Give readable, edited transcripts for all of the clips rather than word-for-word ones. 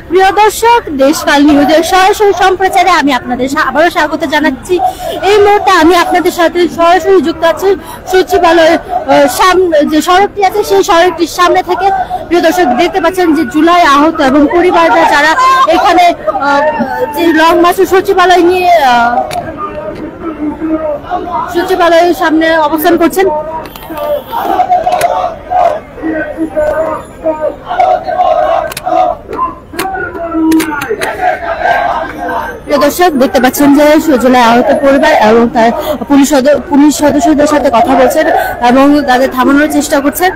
প্রিয় দর্শক, দেশকাল নিউজের সরাসরি সম্প্রচারে আমি আপনাদের আবারও স্বাগত জানাচ্ছি। এই মুহূর্তে আমি আপনাদের সাথে সরাসরি যুক্ত আছি সচিবালয়ের সামনে যে সড়কটি আছে সেই সড়কটির সামনে থেকে। প্রিয় দর্শক, দেখতে পাচ্ছেন যে জুলাই আহত এবং পরিবাররা যারা এখানে যে লং মার্চ সচিবালয় নিয়ে সচিবালয়ের সামনে অবস্থান করছেন। দর্শক, দেখতে পাচ্ছেন যে জুলাই আহত পরিবার এবং তার পুলিশ সদস্যদের সাথে কথা বলছেন এবং তাদের থামানোর চেষ্টা করছেন।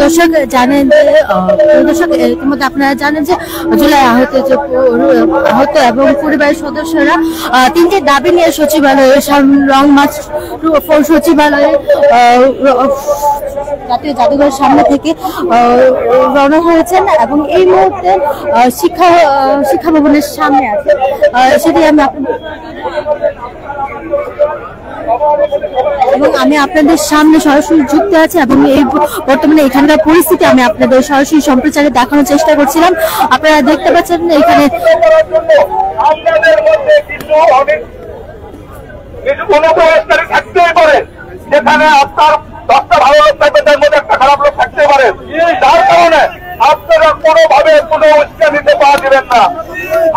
দর্শক জানেন যে ইতিমধ্যে আপনারা জানেন যে জুলাই আহত এবং পরিবারের সদস্যরা তিনটি দাবি নিয়ে সচিবালয়ে লং মার্চ সচিবালয়ে জাতীয় জাদুঘরের সামনে থেকে রওনা হয়েছেন এবং এই মুহূর্তে শিক্ষা ভবনের সামনে আছে। সেটি আমি আপনাদের সামনে সরাসরি যুক্ত আছে এবং এই বর্তমানে এখানকার পরিস্থিতি আমি আপনাদের সরাসরি সম্প্রচারে দেখানোর চেষ্টা করছিলাম। আপনারা দেখতে পাচ্ছেন এখানে যেখানে আপনার 10টা ভালো লোক থাকবে, তার মধ্যে একটা খারাপ লোক থাকতে পারে, যার কারণে আপনারা কোনোভাবে কোনো উৎসাহ নিতে পাওয়া দিবেন না।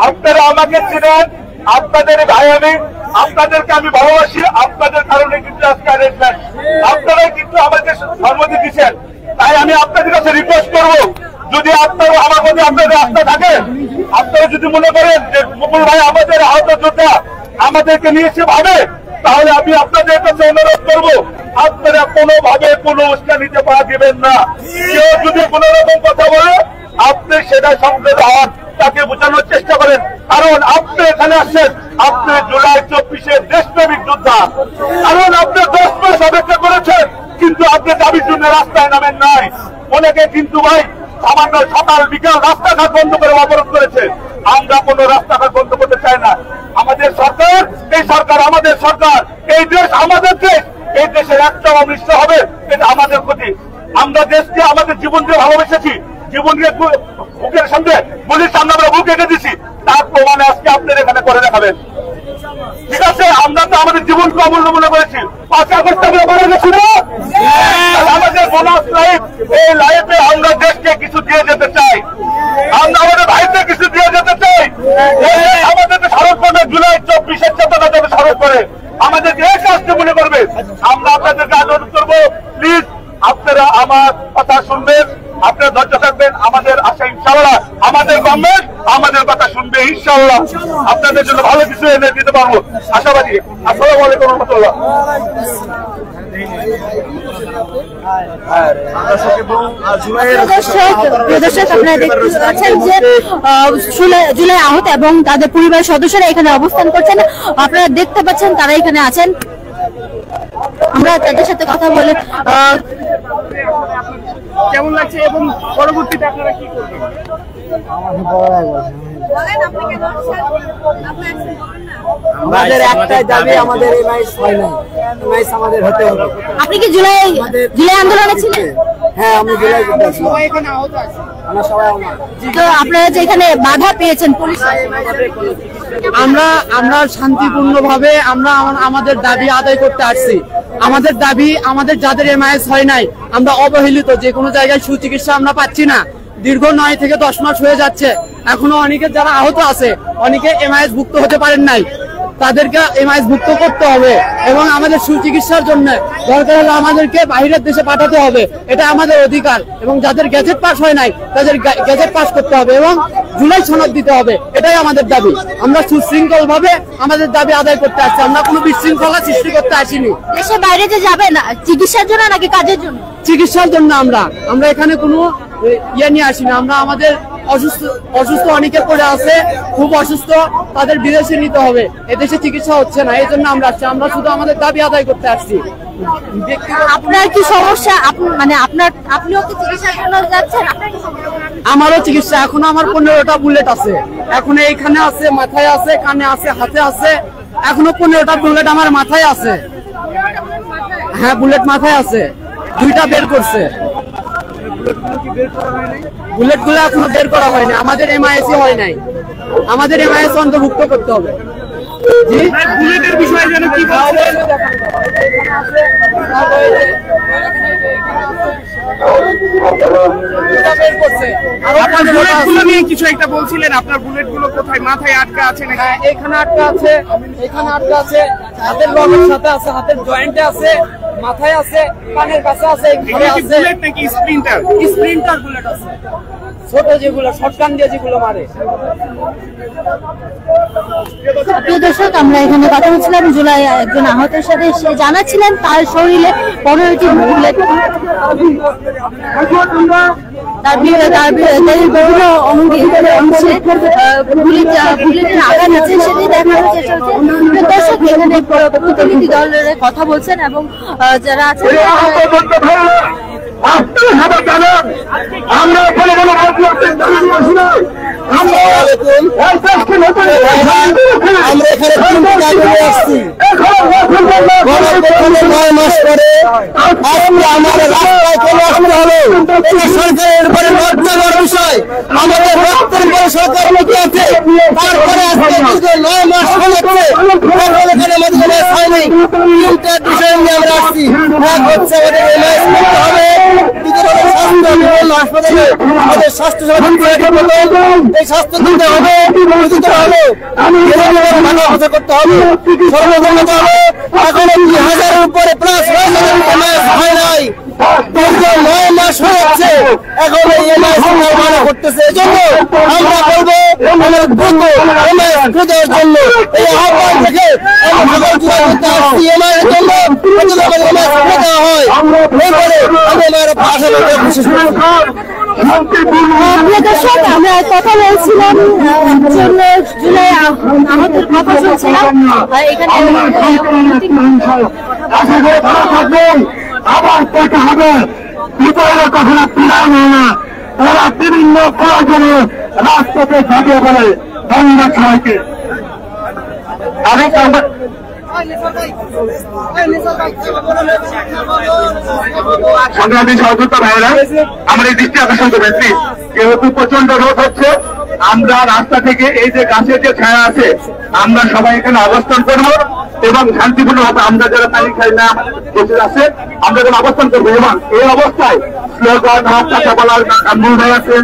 আপনারা আমাকে চিনেন, আপনাদের ভাই আমি, আপনাদেরকে আমি ভালোবাসি, আপনাদের কারণে কিন্তু আজকে অ্যারেস্টমেন্ট, আপনারাই কিন্তু আমাকে সম্মতি দিচ্ছেন। তাই আমি আপনাদের কাছে রিকোয়েস্ট করবো, যদি আপনারা আমার মধ্যে আপনাদের আস্থা থাকে, আপনারা যদি মনে করেন যে মুকুল ভাই আমাদের আহত যোদ্ধা, আমাদেরকে নিয়ে এসে ভাবে, তাহলে আমি আপনাদের কাছে অনুরোধ করবো, আপনারা কোনোভাবে কোনো উৎসাহ নিতে পারা দিবেন না। কেউ যদি কোন রকম কথা বলে আপনি সেটা সংসদে হন, তাকে বোঝানোর চেষ্টা করেন। কারণ আপনি এখানে আসছেন, আপনি জুলাই 24-এর দেশপ্রেমিক যোদ্ধা। কারণ আপনি 10 মাস অপেক্ষা করেছেন, কিন্তু আপনি দাবির জন্য রাস্তায় নামেন নাই। অনেকে কিন্তু ভাই সামান্য সকাল বিকাল রাস্তাঘাট বন্ধ করে অবরোধ করেছে। আমরা কোনো রাস্তাঘাট বন্ধ করতে চাই না। আমাদের সরকার, এই সরকার আমাদের সরকার, এই দেশ আমাদের দেশ, এই দেশের একটা অনিষ্ট হবে, এটা আমাদের ক্ষতি। আমরা দেশকে আমাদের জীবন দিয়ে ভালোবেসেছি, জীবন দিয়ে বুকের সামনে গুলির সামনে আমরা বুক রেখে দিচ্ছি, তার প্রমাণে আজকে আপনারা এখানে করে দেখাবেন। ঠিক আছে, আমরা তো আমাদের জীবনকে অমূল্য মনে করেছি। 5 আগস্ট আমরা মারা গেছি না, আমাদের বোনাস লাইফ, এই লাইফে আমরা দেশকে কিছু দিয়ে যেতে চাই, আমরা আমাদের ভাইকে কিছু দিয়ে যেতে চাই। আমাদের স্মরণ করবে জুলাই 24-এর চেতনা যাবে স্মরণ করে, আমাদেরকে এই কাজটি মনে করবে। আমরা আপনাদেরকে অনুরোধ করবো, প্লিজ আপনারা আমার কথা শুনবেন, আপনারা ধৈর্য থাকবেন। আমাদের আশা ইনশাআল্লাহ আমাদের গভর্নমেন্ট আমাদের কথা শুনবে, ইনশাআল্লাহ আপনাদের জন্য ভালো কিছু এনে দিতে পারবো, আশাবাদী। আসসালামু আলাইকুম ওয়া রাহমাতুল্লাহ। আপনারা দেখতে পাচ্ছেন যে জুলাই আহত এবং তাদের পরিবারের সদস্যরা এখানে অবস্থান করছেন। আপনারা দেখতে পাচ্ছেন তারা এখানে আছেন। আমরা তাদের সাথে কথা বলে কেমন লাগছে এবং পরবর্তীতে আপনারা কি করবেন? আমাদের একটাই দাবি, আমাদের এমআইএস হয় না, এমআইএস আমাদের হতে হবে। আপনি কি জুলাই আন্দোলনে ছিলেন? হ্যাঁ, আমি জুলাই সবাই এখানে আহত আছে, আমরা সবাই। তো আপনারা যে এখানে বাধা পেয়েছেন পুলিশ, আমরা শান্তিপূর্ণভাবে আমরা আমাদের দাবি আদায় করতে আসছি। আমাদের দাবি, আমাদের যাদের এমআইএস হয় নাই, আমরা অবহেলিত, যে কোনো জায়গায় সুচিকিৎসা আমরা পাচ্ছি না। দীর্ঘ 9 থেকে 10 মাস হয়ে যাচ্ছে, এখনো অনেকে যারা আহত আছে, অনেকে এমআইএস ভুক্ত হতে পারেন নাই, তাদেরকে এমআইএস ভুক্ত করতে হবে এবং আমাদের সুচিকিৎসার জন্য দরকার হলে আমাদেরকে বাইরের দেশে পাঠাতে হবে, এটা আমাদের অধিকার। এবং যাদের গ্যাজেট পাস হয় নাই তাদের গ্যাজেট পাস করতে হবে এবং জুলাই সনদ দিতে হবে, এটাই আমাদের দাবি। আমরা সুশৃঙ্খল ভাবে আমাদের দাবি আদায় করতে আসছি, আমরা কোনো বিশৃঙ্খলা সৃষ্টি করতে আসিনি। দেশের বাইরে যে যাবেন চিকিৎসার জন্য নাকি কাজের জন্য? চিকিৎসার জন্য। আমরা এখানে কোনো ইয়ে নিয়ে আসি না, আমরা আমাদের অসুস্থ অসুস্থ অনেকে পড়ে আছে, খুব অসুস্থ, তাদের বিদেশে নিতে হবে, এদেশে চিকিৎসা হচ্ছে না, এই জন্য আমরা আসছি। আমরা শুধু আমাদের দাবি আদায় করতে আসছি। আপনার কি সমস্যা? মানে আপনিও কি চিকিৎসার জন্য যাচ্ছেন? আমারও চিকিৎসা, এখনো আমার 15টা বুলেট আছে, এখন এইখানে আছে, মাথায় আছে, কানে আছে, হাতে আছে, এখনো 15টা বুলেট আমার মাথায় আছে। হ্যাঁ, বুলেট মাথায় আছে, 2টা বের করছে। বুলেট গুলো এখনো বের করা হয়নি, আমাদের এমআইএসই হয় নাই, আমাদের এমআইএস অন্তর্ভুক্ত করতে হবে। বুলেটের বিষয়ে যেন কি বলছেন? কিছু একটা বলছিলেন, আপনার বুলেট গুলো কোথায়? মাথায় আটকা আছে নাকি? এখানে আটকা আছে, এখানে আটকা আছে, হাতের রগের সাথে আছে, হাতের জয়েন্টে আছে, মাথায় আছে, কানের কাছে আছে, ঘরে আছে। বুলেট নাকি স্প্রিন্টার? স্প্রিন্টার বুলেট আছে, ছোট যেগুলো শটগান দিয়ে যেগুলো মারে। প্রিয় দর্শক, আমরা এখানে কথা বলছিলাম জুলাই একজন আহতের সাথে, সে জানাচ্ছিলেন তার শরীরে 15টি বুলেট, তার বিভিন্ন অংশে বুলেটের আঘাত আছে, সেটি দেখানোর চেষ্টা হচ্ছে। দর্শক এখানে প্রতিনিধি দলের কথা বলছেন এবং যারা আছেন আমরা সরকারের উপরে লজ্জার বিষয়, আমাদের রক্তের উপরে সরকার নীতি আছে, তারপরে আজকে 9 মাস হয়েছে হয়নি। তিনটা বিষয় নিয়ে আমরা আসছি। এক হচ্ছে আমাদের এমআইএস করতে হবে, হাসপাতালে আমাদের স্বাস্থ্য সেবা এই স্বাস্থ্য দিতে হবে, করতে হবে, সর্বপ্রথম হবে। এখন 2,000-এর উপরে প্লাস হয় নাই, 9 মাস হয়েছে, এখন এই এমআইএস মানা করতেছে। এই জন্য আমরা বলবো আমাদের দ্রুত এমআইএস দেওয়ার জন্য এই আহ্বান থেকে আমরা করতে আসছি। এমআইএস জন্য এমআইএস দেওয়া হয়, এরপরে আমরা ভাষা বিশেষ দর্শক, আমরা কথা বলছিলাম জুলাই আমাদের কথা শুনছিলাম এখানে। আবার কথা হবে, বিপদের কখনো ফিরানো না, তারা বিভিন্ন প্রয়োজনে রাস্তাতে ঝাঁপিয়ে পড়ে। ধন্যবাদ সবাইকে। সংগ্রামী সহযোগিতা ভাইরা, আমরা এই দৃষ্টি আকর্ষণ করেছি, যেহেতু প্রচন্ড রোদ হচ্ছে, আমরা রাস্তা থেকে এই যে গাছের যে ছায়া আছে, আমরা সবাই এখানে অবস্থান করবো এবং শান্তিপূর্ণ ভাবে আমরা যারা পানি খাই না বসে আছে, আমরা এখানে অবস্থান করবো। এবং এই অবস্থায় স্লোগান হাত চাচা বলার কামরুল ভাই আছেন,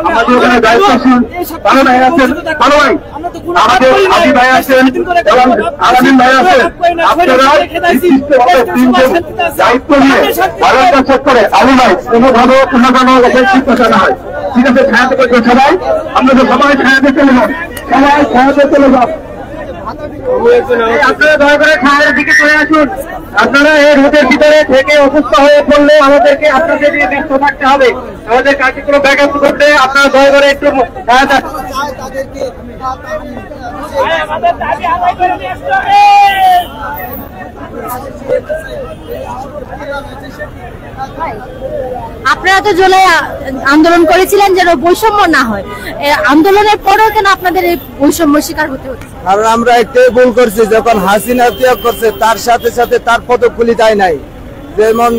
আমাদের ওখানে দায়িত্বশীল ভালো ভাই আছেন, ভালো ভাই আমাদের আদি ভাই আছেন এবং আলামিন ভাই আছেন। আপনারা দায়িত্ব নিয়ে ভারত সেক্টরে আলু ভাই কোনোভাবে শিক্ষা না হয়, ঠিক আছে? ছায়াতে করবে সবাই, আমরা তো সবাই ছায়াতে চলে যান, সবাই ছায়াতে চলে যান। আপনারা দয়া করে ছায়ার দিকে চলে আসুন। আপনারা এই রোদের ভিতরে থেকে অসুস্থ হয়ে পড়লে আমাদেরকে আপনাদের দিয়ে ব্যস্ত থাকতে হবে, আমাদের কার্যক্রম ব্যাঘাত করতে আপনারা দয়া করে একটু ছায়া। আপনারা তো জুলাই আন্দোলন করেছিলেন যেন বৈষম্য না হয়, আন্দোলনের পরেও কেন আপনাদের এই বৈষম্য শিকার হতে হচ্ছে? কারণ আমরা একটাই ভুল করছি, যখন হাসিনা ত্যাগ করছে তার সাথে সাথে তার পদকুলি দেয় নাই, যেমন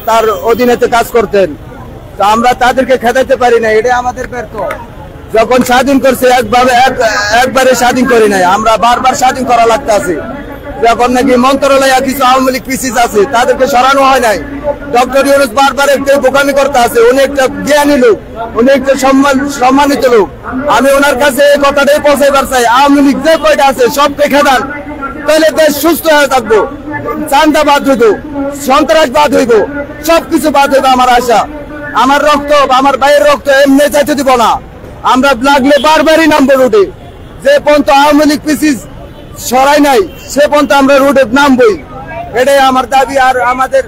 তার অধীনেতে কাজ করতেন, তো আমরা তাদেরকে খেদাইতে পারি না, এটা আমাদের ব্যর্থ। যখন স্বাধীন করছে একবারে স্বাধীন করি নাই, আমরা বারবার স্বাধীন করা লাগতে আছে। যখন নাকি মন্ত্রণালয়ে কিছু আওয়ামী লীগ পিসিস আছে তাদেরকে সরানো হয় নাই, ডক্টর ইউনূস বারবার একটু বোকামি করতে আছে। উনি একটা জ্ঞানী লোক, উনি একটা সম্মানিত লোক, আমি ওনার কাছে এই কথাটাই পৌঁছাইবার চাই, আওয়ামী লীগ যে কয়টা আছে সবকে খেদান, তাহলে দেশ সুস্থ হয়ে থাকবো। চান্দা বাদ হইব, সন্ত্রাস বাদ হইব, সবকিছু বাদ হইব। আমার আশা, আমার রক্ত, আমার ভাইয়ের রক্ত এমনি চাইতে দিব না, আমরা লাগলে বারবারই নামবো রোডে। যে পর্যন্ত আওয়ামী লীগ পিসিস সরাই নাই সে পর্যন্ত আমরা রোডে নামবই, এটাই আমার দাবি। আর আমাদের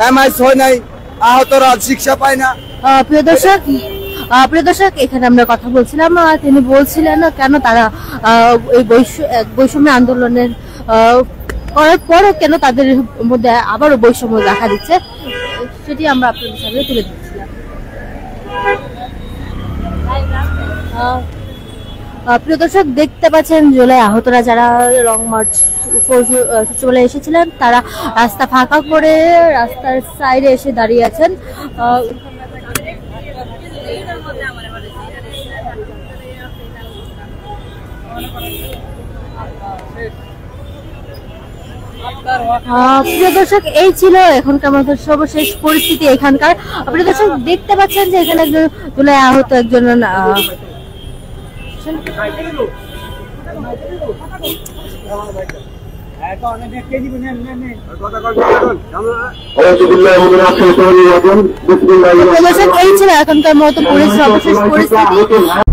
এমআইএস হয় নাই, আহতরা শিক্ষা পায় না। প্রিয় দর্শক, প্রিয় দর্শক, এখানে আমরা কথা বলছিলাম, তিনি বলছিলেন কেন তারা এই বৈষম্য আন্দোলনের করার পরও কেন তাদের মধ্যে আবারও বৈষম্য দেখা দিচ্ছে, সেটি আমরা আপনাদের সামনে তুলে ধরছিলাম। প্রিয় দর্শক, দেখতে পাচ্ছেন জুলাই আহতরা যারা লং মার্চ সচিবালয়ে এসেছিলেন তারা রাস্তা ফাঁকা করে রাস্তার সাইডে এসে দাঁড়িয়ে আছেন। প্রিয় দর্শক, এই ছিল এখনকার মতো সর্বশেষ পরিস্থিতি এখানকার। প্রিয় দর্শক, দেখতে পাচ্ছেন যে এখানে একজন জুলাই আহত একজন এই ছিল এখনকার মতো সর্বশেষ পরিস্থিতি।